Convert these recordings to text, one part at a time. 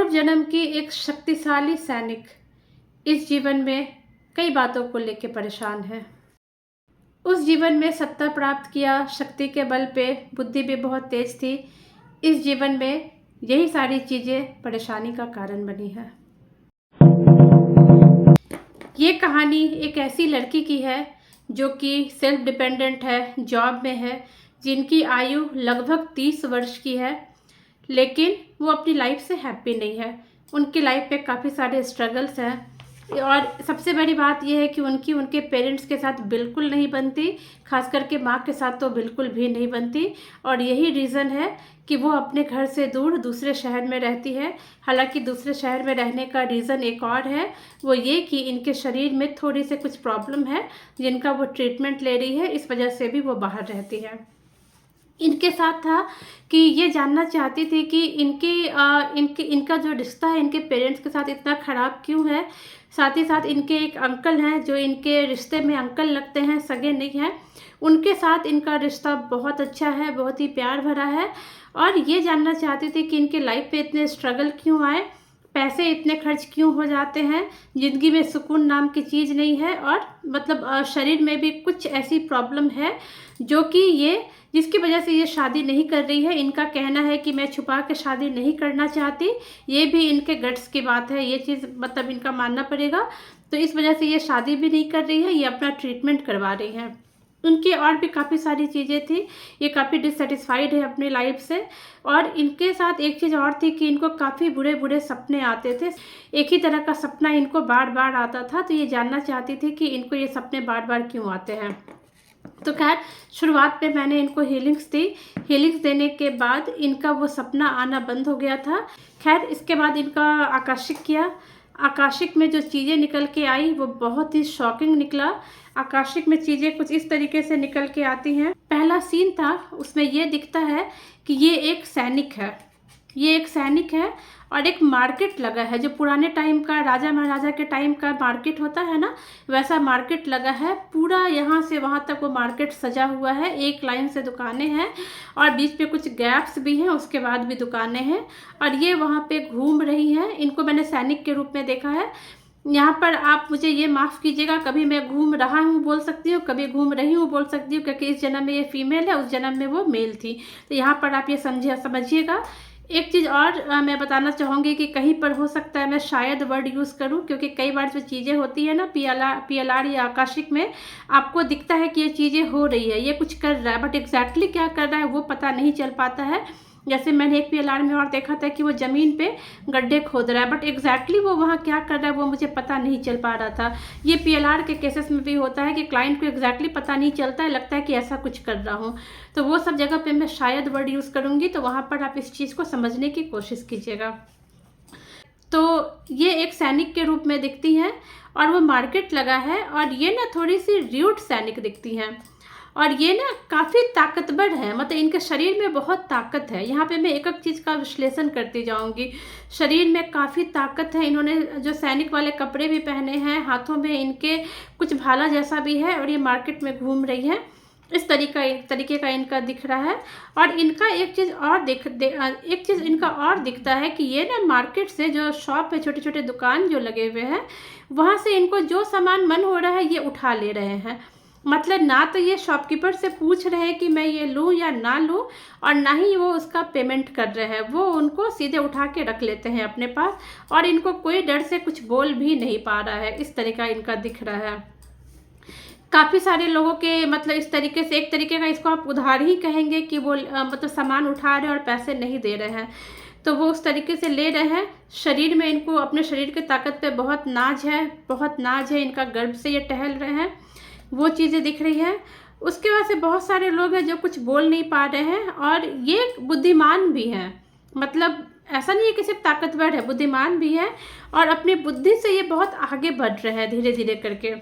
पूर्व जन्म की एक शक्तिशाली सैनिक इस जीवन में कई बातों को लेकर परेशान है। उस जीवन में सत्ता प्राप्त किया, शक्ति के बल पे, बुद्धि भी बहुत तेज थी। इस जीवन में यही सारी चीज़ें परेशानी का कारण बनी है। ये कहानी एक ऐसी लड़की की है जो कि सेल्फ डिपेंडेंट है, जॉब में है, जिनकी आयु लगभग 30 वर्ष की है, लेकिन वो अपनी लाइफ से हैप्पी नहीं है। उनकी लाइफ पे काफ़ी सारे स्ट्रगल्स हैं और सबसे बड़ी बात यह है कि उनके पेरेंट्स के साथ बिल्कुल नहीं बनती, खास करके माँ के साथ तो बिल्कुल भी नहीं बनती। और यही रीज़न है कि वो अपने घर से दूर दूसरे शहर में रहती है। हालांकि दूसरे शहर में रहने का रीज़न एक और है, वो ये कि इनके शरीर में थोड़ी सी कुछ प्रॉब्लम है जिनका वो ट्रीटमेंट ले रही है, इस वजह से भी वो बाहर रहती है। इनके साथ था कि ये जानना चाहती थी कि इनका जो रिश्ता है इनके पेरेंट्स के साथ इतना ख़राब क्यों है। साथ ही साथ इनके एक अंकल हैं जो इनके रिश्ते में अंकल लगते हैं, सगे नहीं हैं। उनके साथ इनका रिश्ता बहुत अच्छा है, बहुत ही प्यार भरा है। और ये जानना चाहती थी कि इनके लाइफ पे इतने स्ट्रगल क्यों आए, पैसे इतने खर्च क्यों हो जाते हैं, ज़िंदगी में सुकून नाम की चीज़ नहीं है, और मतलब शरीर में भी कुछ ऐसी प्रॉब्लम है जो कि जिसकी वजह से ये शादी नहीं कर रही है। इनका कहना है कि मैं छुपा के शादी नहीं करना चाहती, ये भी इनके गट्स की बात है, ये चीज़ मतलब इनका मानना पड़ेगा। तो इस वजह से ये शादी भी नहीं कर रही है, ये अपना ट्रीटमेंट करवा रही हैं। उनकी और भी काफ़ी सारी चीज़ें थी, ये काफ़ी डिससेटिस्फाइड है अपनी लाइफ से। और इनके साथ एक चीज़ और थी कि इनको काफ़ी बुरे बुरे सपने आते थे। एक ही तरह का सपना इनको बार बार आता था, तो ये जानना चाहती थी कि इनको ये सपने बार बार क्यों आते हैं। तो खैर शुरुआत पे मैंने इनको हीलिंग्स दी। हीलिंग्स देने के बाद इनका वो सपना आना बंद हो गया था। खैर इसके बाद इनका आकाशिक किया। आकाशिक में जो चीज़ें निकल के आई वो बहुत ही शॉकिंग निकला। आकाशिक में चीज़ें कुछ इस तरीके से निकल के आती हैं। पहला सीन था, उसमें ये दिखता है कि ये एक सैनिक है, ये एक सैनिक है और एक मार्केट लगा है, जो पुराने टाइम का राजा महाराजा के टाइम का मार्केट होता है ना, वैसा मार्केट लगा है। पूरा यहाँ से वहाँ तक वो मार्केट सजा हुआ है, एक लाइन से दुकानें हैं और बीच पे कुछ गैप्स भी हैं, उसके बाद भी दुकानें हैं। और ये वहाँ पे घूम रही हैं। इनको मैंने सैनिक के रूप में देखा है। यहाँ पर आप मुझे ये माफ़ कीजिएगा, कभी मैं घूम रहा हूँ बोल सकती हूँ, कभी घूम रही हूँ बोल सकती हूँ, क्योंकि इस जन्म में ये फीमेल है, उस जन्म में वो मेल थी। तो यहाँ पर आप ये समझिएगा। एक चीज़ और मैं बताना चाहूँगी कि कहीं पर हो सकता है मैं शायद वर्ड यूज़ करूँ, क्योंकि कई बार जो चीज़ें होती है ना PLR या आकाशिक में, आपको दिखता है कि ये चीज़ें हो रही है, ये कुछ कर रहा है, बट एग्जैक्टली क्या कर रहा है वो पता नहीं चल पाता है। जैसे मैंने एक PLR में और देखा था कि वो ज़मीन पे गड्ढे खोद रहा है, बट एग्जैक्टली वो वहाँ क्या कर रहा है वो मुझे पता नहीं चल पा रहा था। ये PLR के केसेस में भी होता है कि क्लाइंट को एग्जैक्टली पता नहीं चलता है, लगता है कि ऐसा कुछ कर रहा हूँ। तो वो सब जगह पे मैं शायद वर्ड यूज़ करूँगी, तो वहाँ पर आप इस चीज़ को समझने की कोशिश कीजिएगा। तो ये एक सैनिक के रूप में दिखती हैं और वो मार्केट लगा है, और ये ना थोड़ी सी र्यूट सैनिक दिखती हैं, और ये ना काफ़ी ताकतवर है, मतलब इनके शरीर में बहुत ताकत है। यहाँ पे मैं एक एक चीज़ का विश्लेषण करती जाऊँगी। शरीर में काफ़ी ताकत है, इन्होंने जो सैनिक वाले कपड़े भी पहने हैं, हाथों में इनके कुछ भाला जैसा भी है, और ये मार्केट में घूम रही है। इस तरीके का इनका दिख रहा है। और इनका एक चीज़ इनका और दिखता है कि ये ना मार्केट से जो शॉप है, छोटे छोटे दुकान जो लगे हुए हैं, वहाँ से इनको जो सामान मन हो रहा है ये उठा ले रहे हैं। मतलब ना तो ये शॉपकीपर से पूछ रहे हैं कि मैं ये लूँ या ना लूँ, और ना ही वो उसका पेमेंट कर रहे हैं, वो उनको सीधे उठा के रख लेते हैं अपने पास, और इनको कोई डर से कुछ बोल भी नहीं पा रहा है। इस तरीका इनका दिख रहा है। काफ़ी सारे लोगों के मतलब इस तरीके से, एक तरीके का इसको आप उधार ही कहेंगे कि वो मतलब सामान उठा रहे हैं और पैसे नहीं दे रहे हैं, तो वो उस तरीके से ले रहे हैं। शरीर में इनको अपने शरीर की ताकत पे बहुत नाज है, बहुत नाज है। इनका गर्भ से ये टहल रहे हैं, वो चीज़ें दिख रही है। उसके बाद से बहुत सारे लोग हैं जो कुछ बोल नहीं पा रहे हैं, और ये बुद्धिमान भी हैं। मतलब ऐसा नहीं है कि सिर्फ ताकतवर है, बुद्धिमान भी है, और अपनी बुद्धि से ये बहुत आगे बढ़ रहे हैं धीरे धीरे करके।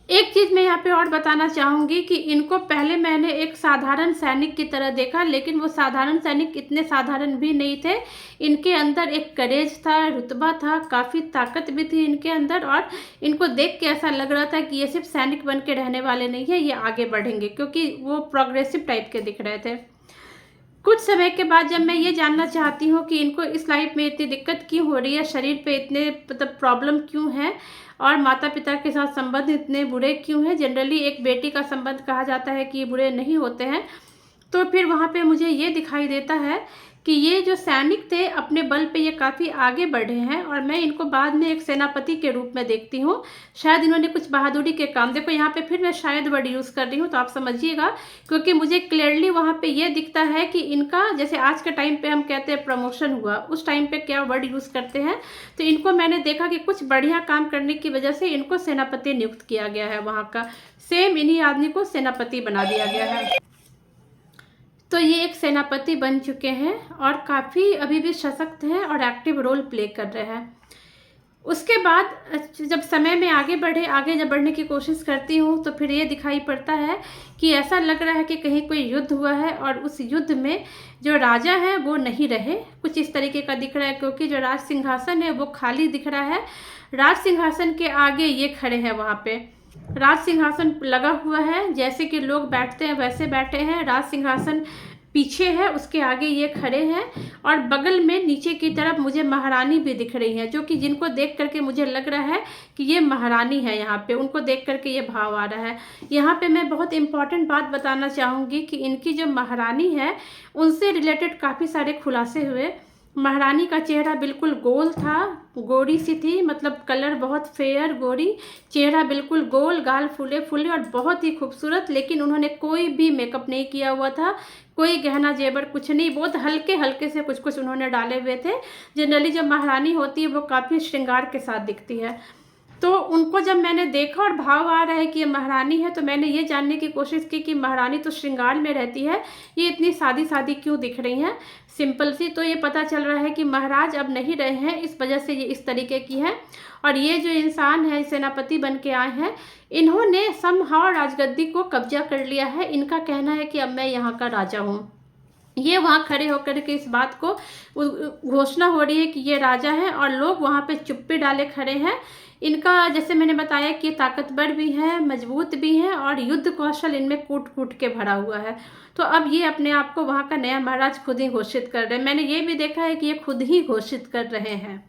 एक चीज़ मैं यहाँ पे और बताना चाहूँगी कि इनको पहले मैंने एक साधारण सैनिक की तरह देखा, लेकिन वो साधारण सैनिक इतने साधारण भी नहीं थे। इनके अंदर एक करेज था, रुतबा था, काफ़ी ताकत भी थी इनके अंदर, और इनको देख के ऐसा लग रहा था कि ये सिर्फ सैनिक बन के रहने वाले नहीं है, ये आगे बढ़ेंगे, क्योंकि वो प्रोग्रेसिव टाइप के दिख रहे थे। कुछ समय के बाद जब मैं ये जानना चाहती हूँ कि इनको इस लाइफ में इतनी दिक्कत क्यों हो रही है, शरीर पे इतने मतलब प्रॉब्लम क्यों है और माता पिता के साथ संबंध इतने बुरे क्यों हैं। जनरली एक बेटी का संबंध कहा जाता है कि ये बुरे नहीं होते हैं। तो फिर वहाँ पे मुझे ये दिखाई देता है कि ये जो सैनिक थे अपने बल पे ये काफ़ी आगे बढ़े हैं और मैं इनको बाद में एक सेनापति के रूप में देखती हूँ। शायद इन्होंने कुछ बहादुरी के काम, देखो यहाँ पे फिर मैं शायद वर्ड यूज़ कर रही हूँ तो आप समझिएगा, क्योंकि मुझे क्लियरली वहाँ पे ये दिखता है कि इनका, जैसे आज के टाइम पे हम कहते हैं प्रमोशन हुआ, उस टाइम पे क्या वर्ड यूज़ करते हैं, तो इनको मैंने देखा कि कुछ बढ़िया काम करने की वजह से इनको सेनापति नियुक्त किया गया है वहाँ का। सेम इन्हीं आदमी को सेनापति बना दिया गया है। तो ये एक सेनापति बन चुके हैं और काफ़ी अभी भी सशक्त हैं और एक्टिव रोल प्ले कर रहे हैं। उसके बाद जब समय में आगे जब बढ़ने की कोशिश करती हूँ तो फिर ये दिखाई पड़ता है कि ऐसा लग रहा है कि कहीं कोई युद्ध हुआ है और उस युद्ध में जो राजा है वो नहीं रहे, कुछ इस तरीके का दिख रहा है, क्योंकि जो राज सिंहासन है वो खाली दिख रहा है। राज सिंहासन के आगे ये खड़े हैं, वहाँ पे राज सिंहासन लगा हुआ है, जैसे कि लोग बैठते हैं वैसे बैठे हैं। राज सिंहासन पीछे है, उसके आगे ये खड़े हैं और बगल में नीचे की तरफ मुझे महारानी भी दिख रही है, जो कि जिनको देख करके मुझे लग रहा है कि ये महारानी है। यहाँ पे उनको देख करके ये भाव आ रहा है। यहाँ पे मैं बहुत इंपॉर्टेंट बात बताना चाहूँगी कि इनकी जो महारानी है उनसे रिलेटेड काफ़ी सारे खुलासे हुए। महारानी का चेहरा बिल्कुल गोल था, गोरी सी थी, मतलब कलर बहुत फेयर गोरी, चेहरा बिल्कुल गोल, गाल फूले फूले और बहुत ही खूबसूरत। लेकिन उन्होंने कोई भी मेकअप नहीं किया हुआ था, कोई गहना जेवर कुछ नहीं, बहुत हल्के हल्के से कुछ कुछ उन्होंने डाले हुए थे। जनरली जब महारानी होती है वो काफ़ी श्रृंगार के साथ दिखती है। तो उनको जब मैंने देखा और भाव आ रहा है कि ये महारानी है, तो मैंने ये जानने की कोशिश की कि महारानी तो श्रृंगार में रहती है, ये इतनी सादी सादी क्यों दिख रही हैं, सिंपल सी। तो ये पता चल रहा है कि महाराज अब नहीं रहे हैं, इस वजह से ये इस तरीके की है। और ये जो इंसान है, सेनापति बन के आए हैं, इन्होंने समहाउ राजगद्दी को कब्जा कर लिया है। इनका कहना है कि अब मैं यहाँ का राजा हूँ। ये वहाँ खड़े होकर के इस बात को घोषणा हो रही है कि ये राजा है और लोग वहाँ पे चुप्पी डाले खड़े हैं। इनका, जैसे मैंने बताया कि ताकतवर भी है, मजबूत भी है और युद्ध कौशल इनमें कूट कूट के भरा हुआ है। तो अब ये अपने आप को वहाँ का नया महाराज खुद ही घोषित कर रहे हैं। मैंने ये भी देखा है कि ये खुद ही घोषित कर रहे हैं।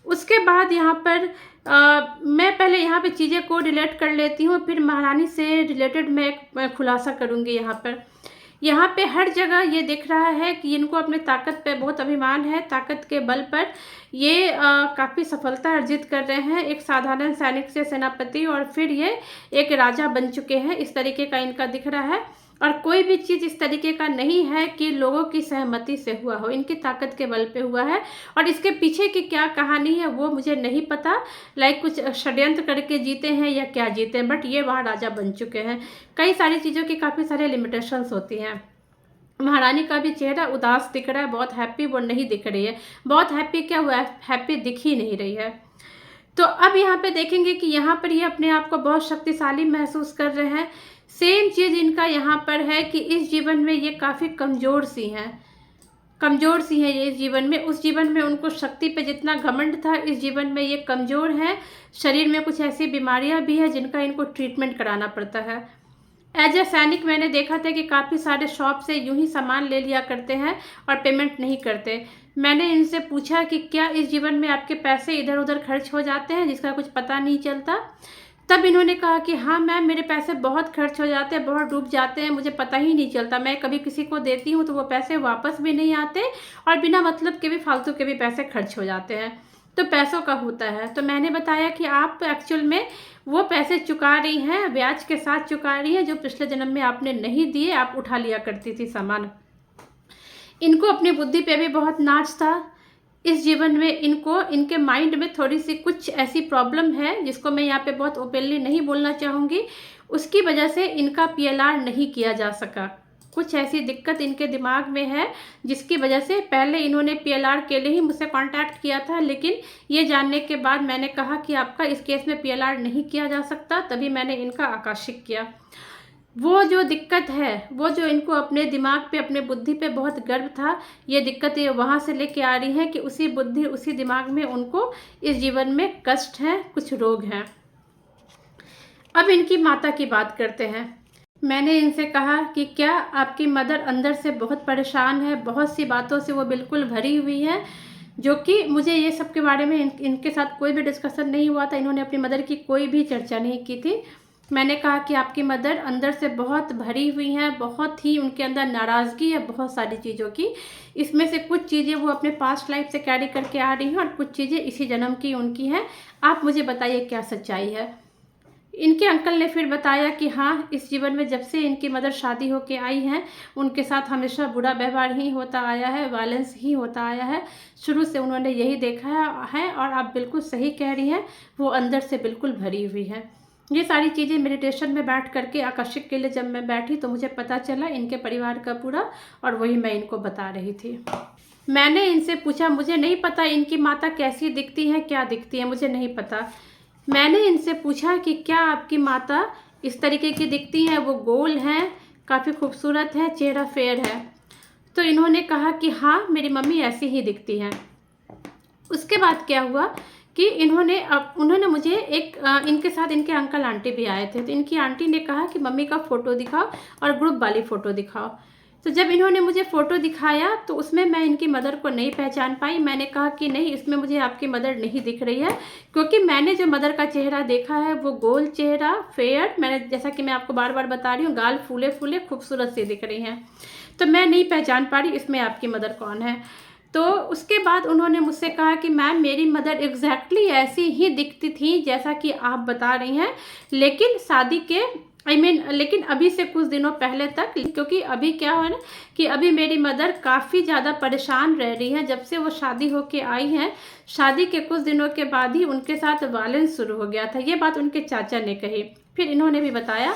उसके बाद यहाँ पर मैं पहले यहाँ पे चीज़ें को रिलेट कर लेती हूँ, फिर महारानी से रिलेटेड मैं एक खुलासा करूँगी। यहाँ पे हर जगह ये दिख रहा है कि इनको अपने ताकत पे बहुत अभिमान है। ताकत के बल पर ये काफ़ी सफलता अर्जित कर रहे हैं, एक साधारण सैनिक से सेनापति और फिर ये एक राजा बन चुके हैं, इस तरीके का इनका दिख रहा है। और कोई भी चीज़ इस तरीके का नहीं है कि लोगों की सहमति से हुआ हो, इनकी ताकत के बल पे हुआ है। और इसके पीछे की क्या कहानी है वो मुझे नहीं पता, लाइक कुछ षड्यंत्र करके जीते हैं या क्या जीते हैं, बट ये वहाँ राजा बन चुके हैं। कई सारी चीज़ों की काफ़ी सारे लिमिटेशंस होती हैं। महारानी का भी चेहरा उदास दिख रहा है, बहुत हैप्पी वो नहीं दिख रही है। बहुत हैप्पी क्या हुआ है, हैप्पी दिख ही नहीं रही है। तो अब यहाँ पे देखेंगे कि यहाँ पर ये अपने आप को बहुत शक्तिशाली महसूस कर रहे हैं। सेम चीज़ इनका यहाँ पर है कि इस जीवन में ये काफ़ी कमज़ोर सी हैं ये इस जीवन में। उस जीवन में उनको शक्ति पे जितना घमंड था, इस जीवन में ये कमज़ोर हैं। शरीर में कुछ ऐसी बीमारियाँ भी हैं जिनका इनको ट्रीटमेंट कराना पड़ता है। एज ए सैनिक मैंने देखा था कि काफ़ी सारे शॉप से यूं ही सामान ले लिया करते हैं और पेमेंट नहीं करते। मैंने इनसे पूछा कि क्या इस जीवन में आपके पैसे इधर उधर खर्च हो जाते हैं जिसका कुछ पता नहीं चलता? तब इन्होंने कहा कि हाँ मैम, मेरे पैसे बहुत खर्च हो जाते हैं, बहुत डूब जाते हैं, मुझे पता ही नहीं चलता। मैं कभी किसी को देती हूँ तो वो पैसे वापस भी नहीं आते और बिना मतलब के भी फालतू के भी पैसे खर्च हो जाते हैं। तो पैसों का होता है। तो मैंने बताया कि आप एक्चुअल में वो पैसे चुका रही हैं, ब्याज के साथ चुका रही हैं, जो पिछले जन्म में आपने नहीं दिए, आप उठा लिया करती थी सामान। इनको अपनी बुद्धि पे भी बहुत नाच था। इस जीवन में इनको, इनके माइंड में थोड़ी सी कुछ ऐसी प्रॉब्लम है जिसको मैं यहाँ पे बहुत ओपनली नहीं बोलना चाहूँगी। उसकी वजह से इनका PLR नहीं किया जा सका। कुछ ऐसी दिक्कत इनके दिमाग में है जिसकी वजह से पहले इन्होंने PLR के लिए ही मुझसे कांटेक्ट किया था, लेकिन ये जानने के बाद मैंने कहा कि आपका इस केस में PLR नहीं किया जा सकता, तभी मैंने इनका आकाशिक किया। वो जो दिक्कत है, वो जो इनको अपने दिमाग पे, अपने बुद्धि पे बहुत गर्व था, ये दिक्कत ये वहाँ से लेके आ रही है कि उसी बुद्धि, उसी दिमाग में उनको इस जीवन में कष्ट है, कुछ रोग हैं। अब इनकी माता की बात करते हैं। मैंने इनसे कहा कि क्या आपकी मदर अंदर से बहुत परेशान है, बहुत सी बातों से वो बिल्कुल भरी हुई है, जो कि मुझे ये सब के बारे में इनके साथ कोई भी डिस्कशन नहीं हुआ था। इन्होंने अपनी मदर की कोई भी चर्चा नहीं की थी। मैंने कहा कि आपकी मदर अंदर से बहुत भरी हुई हैं, बहुत ही उनके अंदर नाराज़गी है बहुत सारी चीज़ों की। इसमें से कुछ चीज़ें वो अपने पास्ट लाइफ से कैरी करके आ रही हैं और कुछ चीज़ें इसी जन्म की उनकी हैं। आप मुझे बताइए क्या सच्चाई है। इनके अंकल ने फिर बताया कि हाँ, इस जीवन में जब से इनकी मदर शादी होके आई हैं, उनके साथ हमेशा बुरा व्यवहार ही होता आया है, वायलेंस ही होता आया है। शुरू से उन्होंने यही देखा है और आप बिल्कुल सही कह रही हैं, वो अंदर से बिल्कुल भरी हुई है। ये सारी चीज़ें मेडिटेशन में बैठ करके आकर्षिक के लिए जब मैं बैठी तो मुझे पता चला इनके परिवार का पूरा, और वही मैं इनको बता रही थी। मैंने इनसे पूछा, मुझे नहीं पता इनकी माता कैसी दिखती हैं, क्या दिखती है, मुझे नहीं पता। मैंने इनसे पूछा कि क्या आपकी माता इस तरीके की दिखती हैं, वो गोल हैं, काफ़ी खूबसूरत हैं, चेहरा फेयर है। तो इन्होंने कहा कि हाँ, मेरी मम्मी ऐसी ही दिखती हैं। उसके बाद क्या हुआ कि उन्होंने मुझे इनके साथ इनके अंकल आंटी भी आए थे, तो इनकी आंटी ने कहा कि मम्मी का फ़ोटो दिखाओ और ग्रुप वाली फ़ोटो दिखाओ। तो जब इन्होंने मुझे फ़ोटो दिखाया तो उसमें मैं इनकी मदर को नहीं पहचान पाई। मैंने कहा कि नहीं, इसमें मुझे आपकी मदर नहीं दिख रही है, क्योंकि मैंने जो मदर का चेहरा देखा है वो गोल चेहरा, फेयर, मैंने जैसा कि मैं आपको बार बार बता रही हूँ, गाल फूले फूले खूबसूरत सी दिख रही हैं। तो मैं नहीं पहचान पा रही इसमें आपकी मदर कौन है। तो उसके बाद उन्होंने मुझसे कहा कि मैम, मेरी मदर एग्जैक्टली ऐसी ही दिखती थी जैसा कि आप बता रही हैं, लेकिन शादी के लेकिन अभी से कुछ दिनों पहले तक, क्योंकि अभी क्या है ना कि अभी मेरी मदर काफ़ी ज़्यादा परेशान रह रही हैं। जब से वो शादी होके आई हैं, शादी के कुछ दिनों के बाद ही उनके साथ वायलेंस शुरू हो गया था। ये बात उनके चाचा ने कही। फिर इन्होंने भी बताया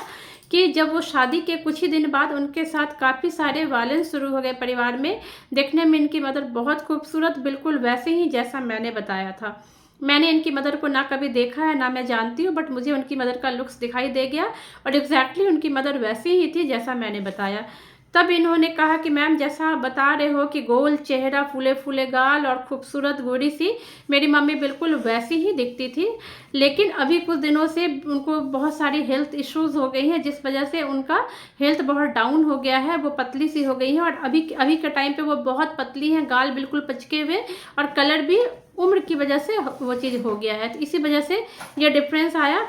कि जब वो शादी के कुछ ही दिन बाद उनके साथ काफ़ी सारे वायलेंस शुरू हो गए परिवार में। देखने में इनकी मदर बहुत खूबसूरत, बिल्कुल वैसे ही जैसा मैंने बताया था। मैंने इनकी मदर को ना कभी देखा है, ना मैं जानती हूँ, बट मुझे उनकी मदर का लुक्स दिखाई दे गया और एग्जैक्टली उनकी मदर वैसी ही थी जैसा मैंने बताया। तब इन्होंने कहा कि मैम, जैसा आप बता रहे हो कि गोल चेहरा, फूले फूले गाल और खूबसूरत गोरी सी, मेरी मम्मी बिल्कुल वैसी ही दिखती थी। लेकिन अभी कुछ दिनों से उनको बहुत सारी हेल्थ इश्यूज़ हो गई हैं, जिस वजह से उनका हेल्थ बहुत डाउन हो गया है। वो पतली सी हो गई हैं और अभी अभी के टाइम पे वो बहुत पतली हैं, गाल बिल्कुल पचके हुए, और कलर भी उम्र की वजह से वो चीज़ हो गया है। तो इसी वजह से ये डिफरेंस आया।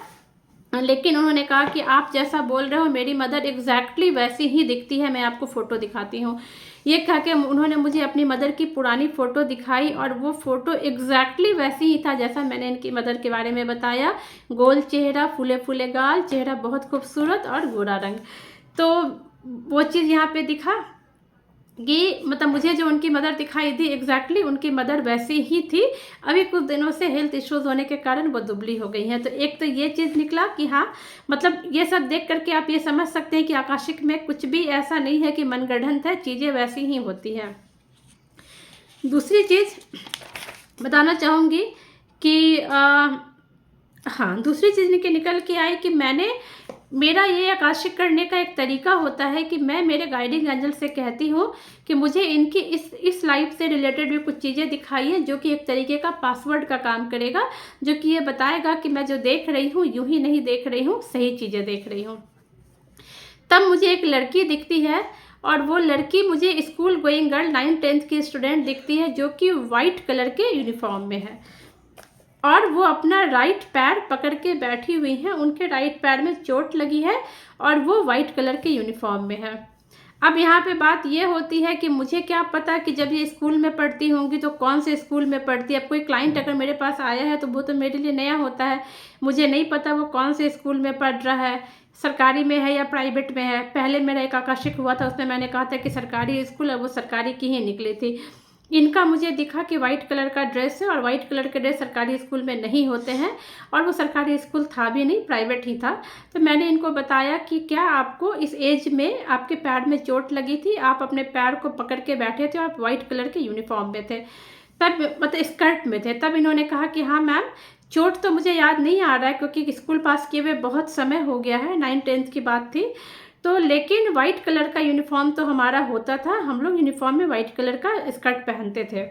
लेकिन उन्होंने कहा कि आप जैसा बोल रहे हो, मेरी मदर एग्जैक्टली वैसी ही दिखती है, मैं आपको फ़ोटो दिखाती हूँ। ये कह के उन्होंने मुझे अपनी मदर की पुरानी फ़ोटो दिखाई और वो फ़ोटो एग्जैक्टली वैसी ही था जैसा मैंने इनकी मदर के बारे में बताया। गोल चेहरा, फूले फूले गाल, चेहरा बहुत खूबसूरत और गोरा रंग। तो वो चीज़ यहाँ पे दिखा कि मतलब मुझे जो उनकी मदर दिखाई दी, एग्जैक्टली उनकी मदर वैसी ही थी। अभी कुछ दिनों से हेल्थ इश्यूज होने के कारण वो दुबली हो गई हैं। तो एक तो ये चीज़ निकला कि हाँ, मतलब ये सब देख करके आप ये समझ सकते हैं कि आकाशिक में कुछ भी ऐसा नहीं है कि मनगढ़ंत है, चीज़ें वैसी ही होती हैं। दूसरी चीज़ बताना चाहूँगी कि हाँ, दूसरी चीज़ निकल के आई कि मेरा ये आकाशिक करने का एक तरीका होता है कि मैं मेरे गाइडिंग एंजल से कहती हूँ कि मुझे इनकी इस लाइफ से रिलेटेड भी कुछ चीज़ें दिखाइए, जो कि एक तरीके का पासवर्ड का काम करेगा, जो कि ये बताएगा कि मैं जो देख रही हूँ यूं ही नहीं देख रही हूँ, सही चीज़ें देख रही हूँ। तब मुझे एक लड़की दिखती है और वो लड़की मुझे स्कूल गोइंग गर्ल 9th-10th की स्टूडेंट दिखती है, जो कि वाइट कलर के यूनिफॉर्म में है और वो अपना राइट पैर पकड़ के बैठी हुई हैं। उनके राइट पैर में चोट लगी है और वो वाइट कलर के यूनिफॉर्म में है। अब यहाँ पे बात ये होती है कि मुझे क्या पता कि जब ये स्कूल में पढ़ती होंगी तो कौन से स्कूल में पढ़ती है। अब कोई क्लाइंट अगर मेरे पास आया है तो वो तो मेरे लिए नया होता है, मुझे नहीं पता वो कौन से स्कूल में पढ़ रहा है, सरकारी में है या प्राइवेट में है। पहले मेरा एक आकर्षिक हुआ था, उसमें मैंने कहा था कि सरकारी स्कूल है, वो सरकारी की ही निकली थी। इनका मुझे दिखा कि वाइट कलर का ड्रेस है और वाइट कलर के ड्रेस सरकारी स्कूल में नहीं होते हैं, और वो सरकारी स्कूल था भी नहीं, प्राइवेट ही था। तो मैंने इनको बताया कि क्या आपको इस एज में आपके पैर में चोट लगी थी, आप अपने पैर को पकड़ के बैठे थे और आप वाइट कलर के यूनिफॉर्म में थे, तब मतलब स्कर्ट में थे। तब इन्होंने कहा कि हाँ मैम, चोट तो मुझे याद नहीं आ रहा है क्योंकि स्कूल पास किए हुए बहुत समय हो गया है, 9th-10th की बात थी तो, लेकिन वाइट कलर का यूनिफॉर्म तो हमारा होता था, हम लोग यूनिफॉर्म में वाइट कलर का स्कर्ट पहनते थे।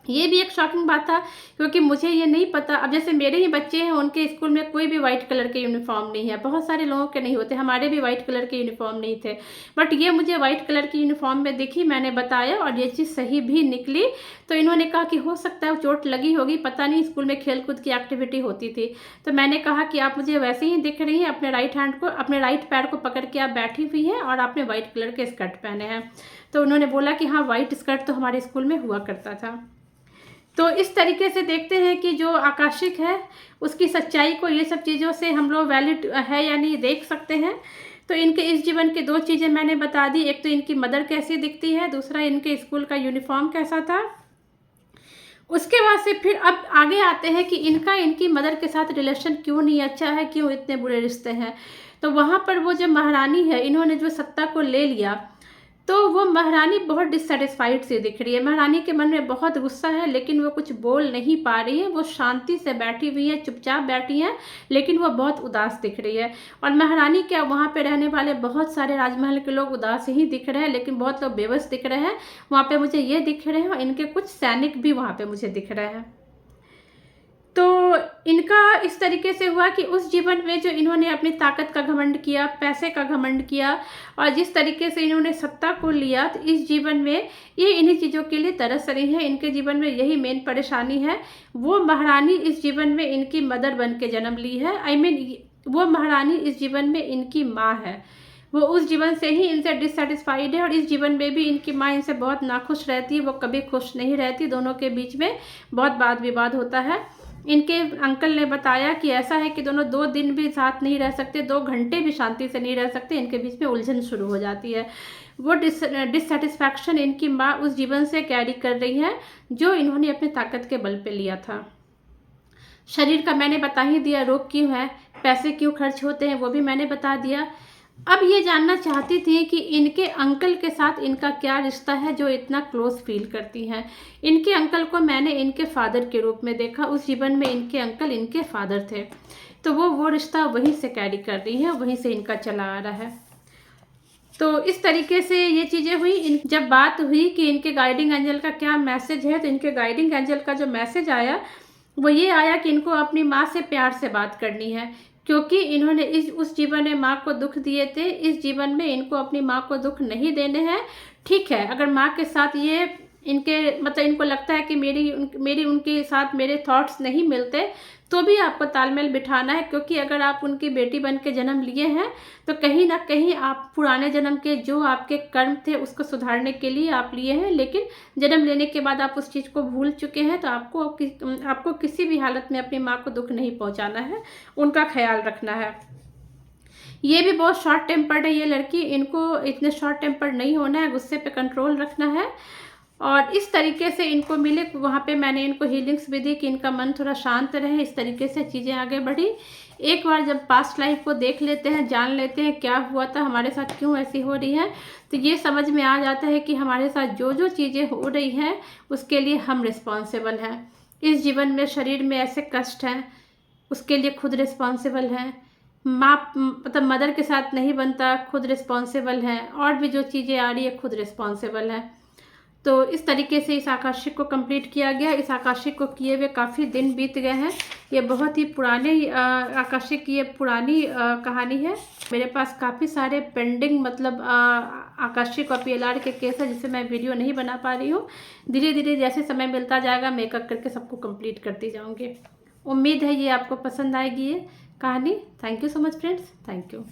ये भी एक शॉकिंग बात था, क्योंकि मुझे ये नहीं पता। अब जैसे मेरे ही बच्चे हैं, उनके स्कूल में कोई भी वाइट कलर के यूनिफॉर्म नहीं है, बहुत सारे लोगों के नहीं होते, हमारे भी वाइट कलर के यूनिफॉर्म नहीं थे, बट ये मुझे वाइट कलर की यूनिफॉर्म में दिखी, मैंने बताया और ये चीज़ सही भी निकली। तो इन्होंने कहा कि हो सकता है चोट लगी होगी, पता नहीं, स्कूल में खेल कूद की एक्टिविटी होती थी। तो मैंने कहा कि आप मुझे वैसे ही दिख रही हैं, अपने राइट पैर को पकड़ के आप बैठी हुई हैं और आपने वाइट कलर के स्कर्ट पहने हैं। तो उन्होंने बोला कि हाँ, वाइट स्कर्ट तो हमारे स्कूल में हुआ करता था। तो इस तरीके से देखते हैं कि जो आकाशिक है, उसकी सच्चाई को ये सब चीज़ों से हम लोग वैलिड है या नहीं देख सकते हैं। तो इनके इस जीवन की 2 चीज़ें मैंने बता दी, एक तो इनकी मदर कैसी दिखती है, दूसरा इनके स्कूल का यूनिफॉर्म कैसा था। उसके बाद से फिर अब आगे आते हैं कि इनकी मदर के साथ रिलेशन क्यों नहीं अच्छा है, क्यों इतने बुरे रिश्ते हैं। तो वहाँ पर वो जो महारानी है, इन्होंने जो सत्ता को ले लिया, तो वो महारानी बहुत डिससेटिस्फाइड सी दिख रही है। महारानी के मन में बहुत गुस्सा है, लेकिन वो कुछ बोल नहीं पा रही है, वो शांति से बैठी हुई है, चुपचाप बैठी हैं, लेकिन वो बहुत उदास दिख रही है। और महारानी क्या, वहाँ पे रहने वाले बहुत सारे राजमहल के लोग उदास ही दिख रहे हैं, लेकिन बहुत लोग बेबस दिख रहे हैं। वहाँ पे मुझे ये दिख रहे हैं, और इनके कुछ सैनिक भी वहाँ पे मुझे दिख रहे हैं। तो इनका इस तरीके से हुआ कि उस जीवन में जो इन्होंने अपनी ताकत का घमंड किया, पैसे का घमंड किया, और जिस तरीके से इन्होंने सत्ता को लिया, तो इस जीवन में ये इन्हीं चीज़ों के लिए तरस रही हैं। इनके जीवन में यही मेन परेशानी है। वो महारानी इस जीवन में इनकी मदर बन के जन्म ली है। वो महारानी इस जीवन में इनकी माँ है। वो उस जीवन से ही इनसे डिससेटिस्फाइड है, और इस जीवन में भी इनकी माँ इनसे बहुत नाखुश रहती है, वो कभी खुश नहीं रहती। दोनों के बीच में बहुत वाद विवाद होता है। इनके अंकल ने बताया कि ऐसा है कि दोनों 2 दिन भी साथ नहीं रह सकते, 2 घंटे भी शांति से नहीं रह सकते, इनके बीच में उलझन शुरू हो जाती है। वो डिससेटिस्फैक्शन इनकी माँ उस जीवन से कैरी कर रही है, जो इन्होंने अपने ताकत के बल पे लिया था। शरीर का मैंने बता ही दिया, रोग क्यों है, पैसे क्यों खर्च होते हैं, वो भी मैंने बता दिया। अब ये जानना चाहती थी कि इनके अंकल के साथ इनका क्या रिश्ता है, जो इतना क्लोज फील करती हैं। इनके अंकल को मैंने इनके फादर के रूप में देखा, उस जीवन में इनके अंकल इनके फादर थे। तो वो रिश्ता वहीं से कैरी कर रही है, वहीं से इनका चला आ रहा है। तो इस तरीके से ये चीज़ें हुई। जब बात हुई कि इनके गाइडिंग एंजल का क्या मैसेज है, तो इनके गाइडिंग एंजल का जो मैसेज आया, वो ये आया कि इनको अपनी माँ से प्यार से बात करनी है, क्योंकि इन्होंने उस जीवन में माँ को दुख दिए थे। इस जीवन में इनको अपनी माँ को दुख नहीं देने हैं। ठीक है, अगर माँ के साथ ये इनको लगता है कि मेरी उनके साथ मेरे थॉट्स नहीं मिलते, तो भी आपको तालमेल बिठाना है, क्योंकि अगर आप उनकी बेटी बन के जन्म लिए हैं, तो कहीं ना कहीं आप पुराने जन्म के जो आपके कर्म थे, उसको सुधारने के लिए आप लिए हैं, लेकिन जन्म लेने के बाद आप उस चीज़ को भूल चुके हैं। तो आपको किसी भी हालत में अपनी माँ को दुख नहीं पहुँचाना है, उनका ख्याल रखना है। ये भी बहुत शॉर्ट टेम्पर्ड है ये लड़की, इनको इतने शॉर्ट टेम्पर्ड नहीं होना है, गुस्से पे कंट्रोल रखना है। और इस तरीके से इनको मिले, वहाँ पे मैंने इनको हीलिंग्स भी दी कि इनका मन थोड़ा शांत रहे। इस तरीके से चीज़ें आगे बढ़ी। एक बार जब पास्ट लाइफ को देख लेते हैं, जान लेते हैं क्या हुआ था, हमारे साथ क्यों ऐसी हो रही है, तो ये समझ में आ जाता है कि हमारे साथ जो जो चीज़ें हो रही हैं, उसके लिए हम रिस्पॉन्सिबल हैं। इस जीवन में शरीर में ऐसे कष्ट हैं, उसके लिए खुद रिस्पॉन्सिबल हैं। मदर के साथ नहीं बनता, खुद रिस्पॉन्सिबल हैं। और भी जो चीज़ें आ रही है, खुद रिस्पॉन्सिबल है। तो इस तरीके से इस आकाशिक को कंप्लीट किया गया। इस आकाशिक को किए हुए काफ़ी दिन बीत गए हैं। ये बहुत ही पुराने आकाशिक की ये पुरानी कहानी है। मेरे पास काफ़ी सारे पेंडिंग आकाशिक और PLR के केस है, जिससे मैं वीडियो नहीं बना पा रही हूँ। धीरे धीरे जैसे समय मिलता जाएगा, मैं एक एक करके सबको कंप्लीट करती जाऊँगी। उम्मीद है ये आपको पसंद आएगी ये कहानी। Thank you so much friends, thank you.